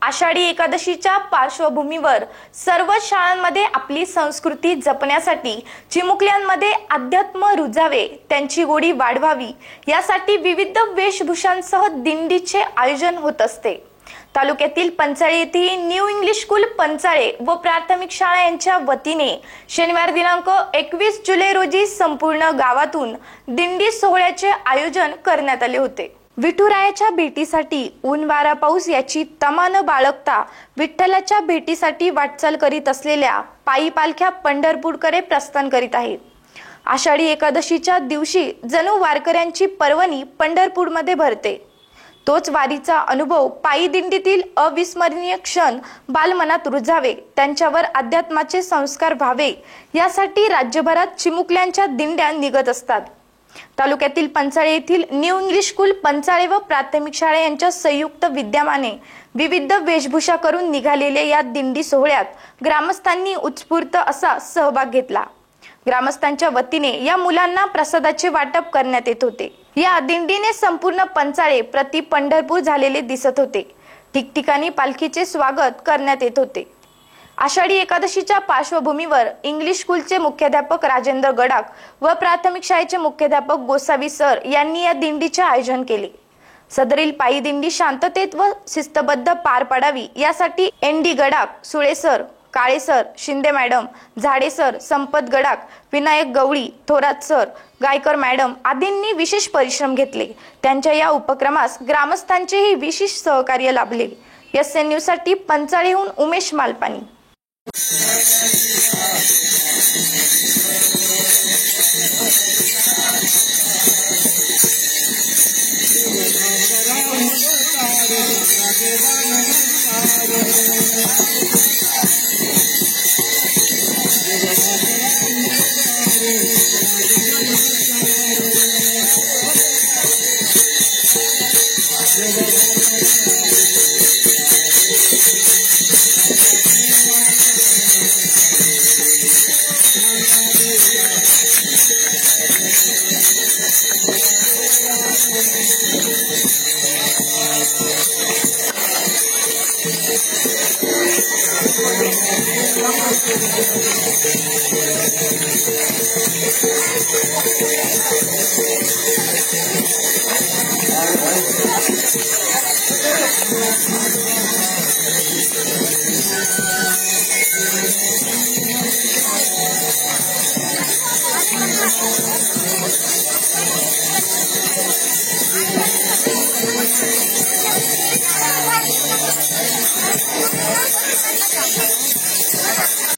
आषाढी एकादशीच्या पार्श्वभूमीवर सर्व शाळांमध्ये आपली संस्कृती जपण्यासाठी चिमुकल्यांमध्ये अध्यात्म रुजावे, त्यांची गोडी वाढवावी यासाठी विविध वेशभूषांसह दिंडीचे आयोजन होत असते। तालुक्यातील पंचाळे येथील न्यू इंग्लिश स्कूल पंचाळे व प्राथमिक शाळा यांच्या वतीने शनिवार दिनांक 21 जुलै रोजी संपूर्ण गावातून दिंडी सोहळ्याचे आयोजन करण्यात आले होते। विठुरायाच्या भेटीसाठी ऊन वारा पाऊस याची तमा न बाळगता विठ्ठलाच्या भेटीसाठी वाटचाल करीत असलेल्या पायी पालख्या पंढरपूरकडे प्रस्थान करीत आहेत। आषाढी एकादशीच्या दिवशी जणू वारकऱ्यांची पर्वणी पंढरपूरमध्ये भरते। तोच वारीचा अनुभव पायी दिंडीतील अविस्मरणीय क्षण बालमनात रुजावे, त्यांच्यावर अध्यात्माचे संस्कार व्हावे यासाठी राज्यभरात चिमुकल्यांच्या दिंड्या निघत असतात। तालुक्यातील पंचाळे येथील न्यू इंग्लिश स्कूल पंचाळे व प्राथमिक शाळा यांच्या संयुक्त विद्यमाने विविध वेशभूषा करून निघालेल्या या दिंडी सोहळ्यात ग्रामस्थांनी उत्स्फूर्त असा सहभाग घेतला। ग्रामस्थांच्या वतीने या मुलांना प्रसादाचे वाटप करण्यात येत होते। या दिंडीने संपूर्ण पंचाळे प्रति पंढरपूर झालेले दिसत होते। ठिकठिकाणी पालखीचे स्वागत करण्यात येत होते। आषाढी एकादशीच्या पार्श्वभूमीवर इंग्लिश स्कूलचे मुख्याध्यापक राजेंद्र गडाख व प्राथमिक शाळेचे मुख्याध्यापक गोसावी सर यांनी या दिंडीचे आयोजन केले। सदरील पायी दिंडी शांततेत व शिस्तबद्ध पार पडावी यासाठी एनडी गडाख, सुळे सर, काळे सर, शिंदे मॅडम, झाडे सर, संपत गडाख, विनायक गवळी, थोरात सर, गायकर मॅडम आदींनी विशेष परिश्रम घेतले। त्यांच्या या उपक्रमास ग्रामस्थांचेही विशेष सहकार्य लाभले। एसएन न्यूज साठी पंचाळेहून उमेश मालपानी।